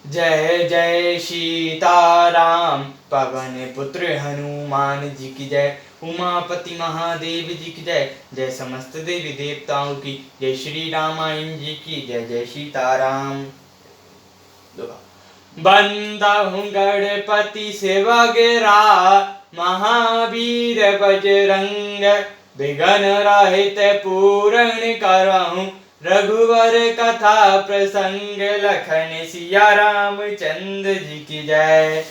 जय जय सीताराम। पवन पुत्र हनुमान जी की जय। उमापति महादेव जी की जय। जय समस्त देवी देवताओं की जय। श्री रामायण जी की जय। जय सीताराम। बंदा हूँ गणपति से वगैरह, महावीर बजरंग, विघ्न रहित पूर्ण करहूँ रघुवर कथा प्रसंग। लखन सिया रामचंद्र जी की जय।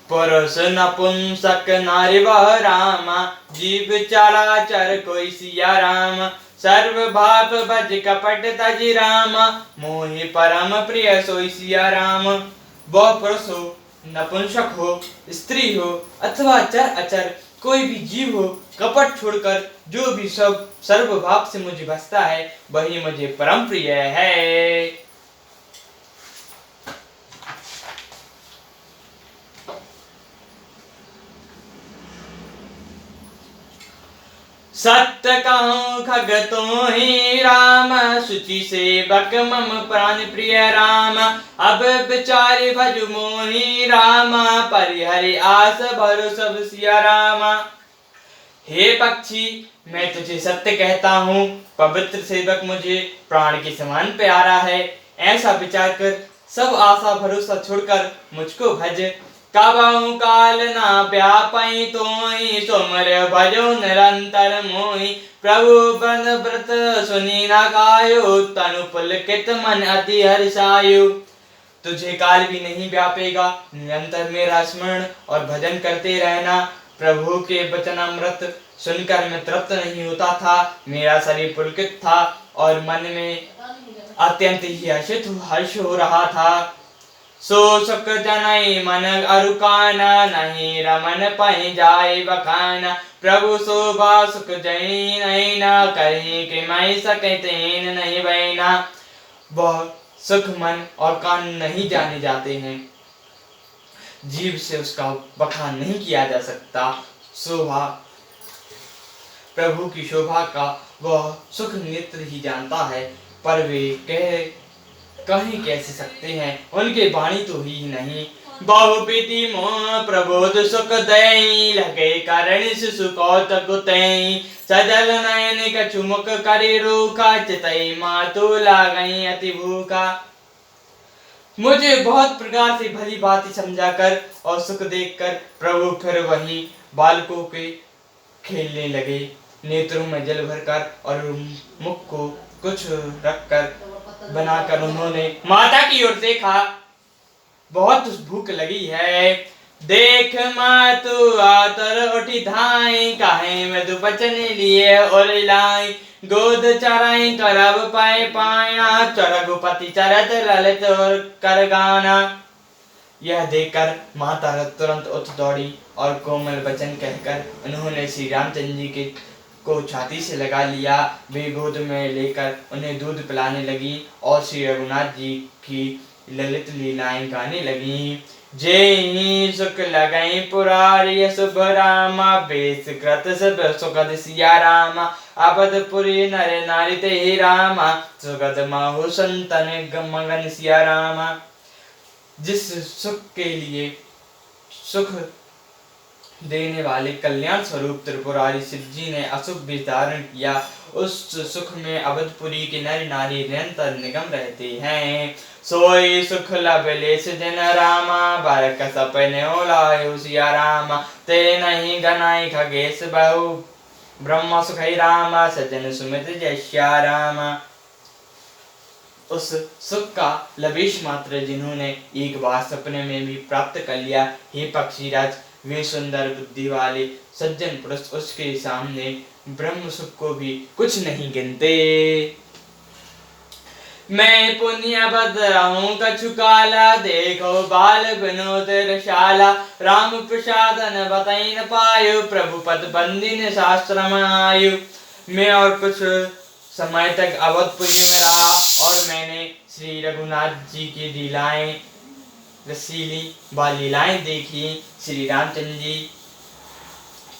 पुरुष नपुंसक नारी वह रामा, जीव चराचर कोई सिया राम। सर्व भाप भज कपट तज रामा, मोहि परम प्रिय सोई सिया राम। वह पुरुष हो, नपुंसक हो, स्त्री हो अथवा चर अचर कोई भी जीव हो, कपट छोड़कर जो भी सब सर्व भाव से मुझे भजता है वही मुझे परम प्रिय है। सत्य कहूँ खग तुम्हि राम, शुचि सेवक मम प्राण प्रिय राम। अब विचारि भजु मोहि राम, परिहरि आस भरो सब सिया राम। हे पक्षी, मैं तुझे सत्य कहता हूँ, पवित्र सेवक मुझे प्राण के समान प्यारा है। ऐसा विचार कर सब आशा भरोसा छोड़कर मुझको भज। कबहु काल ना व्यापई तोहि, तुमर भजो निरंतर मोहि। प्रभु बन व्रत सुनी न कायो, तनु पुलकित मन अति हर्षायु। तुझे काल भी नहीं व्यापेगा, निरंतर मेरा स्मरण और भजन करते रहना। प्रभु के वचनामृत सुनकर मैं तृप्त नहीं होता था, मेरा शरीर पुलकित था और मन में अत्यंत ही हर्ष हो रहा था। सो सुख जनई मन अरुकाना, नहीं रमन पहि जाय बखाना। प्रभु शोभा सुख जई नहीं ना, कहीं कि मैं सके तेन नहीं बहना। वह सुख मन और कान नहीं जाने जाते हैं, जीव से उसका बखान नहीं किया जा सकता। शोभा, प्रभु की शोभा का वह सुख नेत्र ही जानता है, पर वे कहीं कैसे सकते हैं, उनके वाणी तो ही नहीं। बहुपीति मोह प्रबोध सुख दई, लगे कारण शिशु कौतक तई। सजल नयन कछु मुख करे रूखा, चितई मातु लागई अति भूखा। मुझे बहुत प्रकार से भली बात समझाकर और सुख देखकर प्रभु फिर वही बालकों के खेलने लगे। नेत्रों में जल भरकर और मुख को कुछ रखकर बनाकर उन्होंने माता की ओर देखा। बहुत भूख लगी है, देख मातु आतर उठी धाई। काहे मधु बचने लिए और लाई, गोद चराई करब पाए पाया। चरघुपति चरत ललित और कर गाना। यह देखकर माता तुरंत उठ दौड़ी और कोमल वचन कहकर उन्होंने श्री रामचंद्र जी के को छाती से लगा लिया। वे गोद में लेकर उन्हें दूध पिलाने लगी और श्री रघुनाथ जी की ललित लीलाएं गाने लगी। जेहि सुख लगई पुरारी शुभ रामा, बेस कृत सब सुखद सिया रामा। अवधपुरी नर नारी ते रामा, सुगत महु संतन मगन सिया रामा। जिस सुख के लिए सुख देने वाले कल्याण स्वरूप त्रिपुरारी शिव जी ने अशुभ भी धारण किया, उस सुख में अवधपुरी के नर नारी निरंतर निगम रहते हैं। सोई सुख लभलेस जन रामा, बारक सपने ओलायो सिया रामा। ते नहीं गनाई खगेश बहु, ब्रह्म सुखई रामा। सज्जन सुमित जय सिया रामा। उस सुख का लवेश मात्र जिन्होंने एक बार सपने में भी प्राप्त कर लिया, हे पक्षीराज, वे सुंदर बुद्धि वाले सज्जन पुरुष उसके सामने ब्रह्म सुख को भी कुछ नहीं गिनते। मैं पुण्य भद्रहूँ कछु काला, देखो बाल विनोद रशाला। राम प्रसादन बताई न पायो, प्रभु पद बंदिन शास्त्र में आयु। मैं और कुछ समय तक अवधपुरी में रहा और मैंने श्री रघुनाथ जी की लीलाएं, रसीली लीलाएं देखी। श्री रामचंद्र जी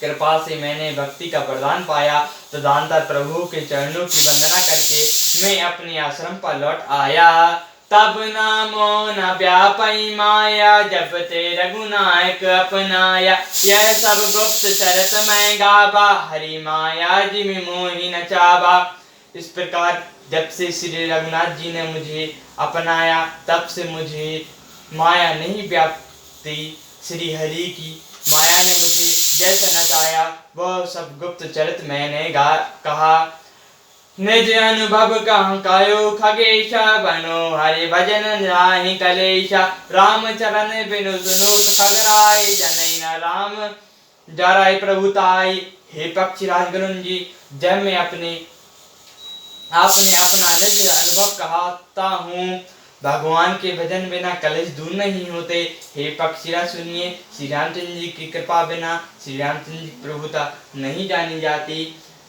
कृपा से मैंने भक्ति का वरदान पाया। तदनंतर प्रभु के चरणों की वंदना करके मैं अपने आश्रम पर लौट आया। तब नामो न व्यापई माया, जब ते रघुनायक अपनाया। यह सब गुप्त चरित मैं गावा, हरि माया जिमि मोहि न चावा। इस प्रकार जब से श्री रघुनाथ जी ने मुझे अपनाया, तब से मुझे माया नहीं व्यापती। श्री हरि की माया ने मुझे जैसा नचाया, वह सब गुप्त चरित मैंने कहा। निज अनुभव कहाँ कायो खगेशा, बनो हरि भजन नाही कलेशा। राम चरण बिनु सुनो खगराय, जनई न राम जराय प्रभुताय। हे पक्षीराज गरुण जी, जब मैं अपना निज अनुभव कहता हूँ, भगवान के भजन बिना कलेश दूर नहीं होते। हे पक्षीराज सुनिए, श्री रामचंद्र जी की कृपा बिना श्री रामचंद्र जी प्रभुता नहीं जानी जाती।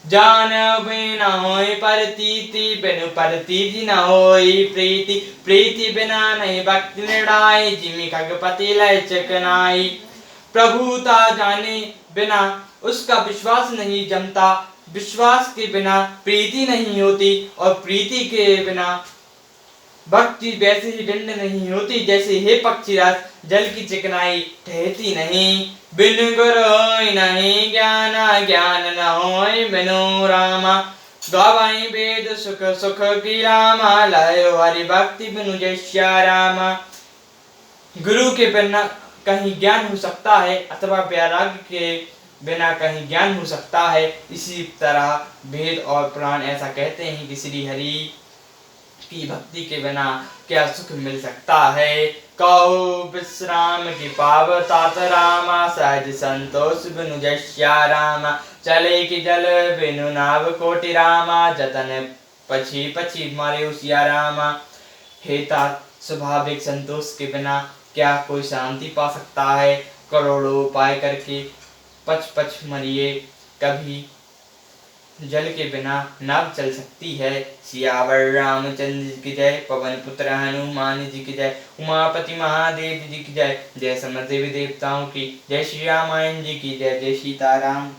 जान बिना होय परतीति, बिनु परतीति न होय प्रीति। प्रीति बिना नहीं भक्ति निर्णाय, जिमि खगपति लय चकनाई। प्रभुता जाने बिना उसका विश्वास नहीं जमता, विश्वास के बिना प्रीति नहीं होती, और प्रीति के बिना भक्ति वैसे ही दंड नहीं होती जैसे हे पक्षीराज जल की चिकनाई ठहरती नहीं। बिन गुरु होय नहीं ज्ञान, ज्ञान न होय बिनु रामा। गावाई वेद सुख सुख की रामा, लायो हरि भक्ति बिनु जैस्या रामा। गुरु के बिना कहीं ज्ञान हो सकता है, अथवा वैराग्य के बिना कहीं ज्ञान हो सकता है। इसी तरह वेद और पुराण ऐसा कहते हैं कि श्री हरि की भक्ति के बिना क्या सुख मिल सकता है। कहो विश्राम की पाव तात रामा, सहज संतोष बिनु जस्या रामा। चले कि जल बिनु नाव कोटि रामा, जतन पछी पछी मारे उसिया रामा। हे तात, स्वाभाविक संतोष के बिना क्या कोई शांति पा सकता है। करोड़ों उपाय करके पछ पछ मरिए, कभी जल के बिना नाव चल सकती है। सियावर रामचंद्र जी की जय, पवन पुत्र हनुमान जी की जय, उमापति महादेव जी की जय, जय समस्त देवी देवताओं की जय, श्री रामायण जी की जय, जय सीताराम।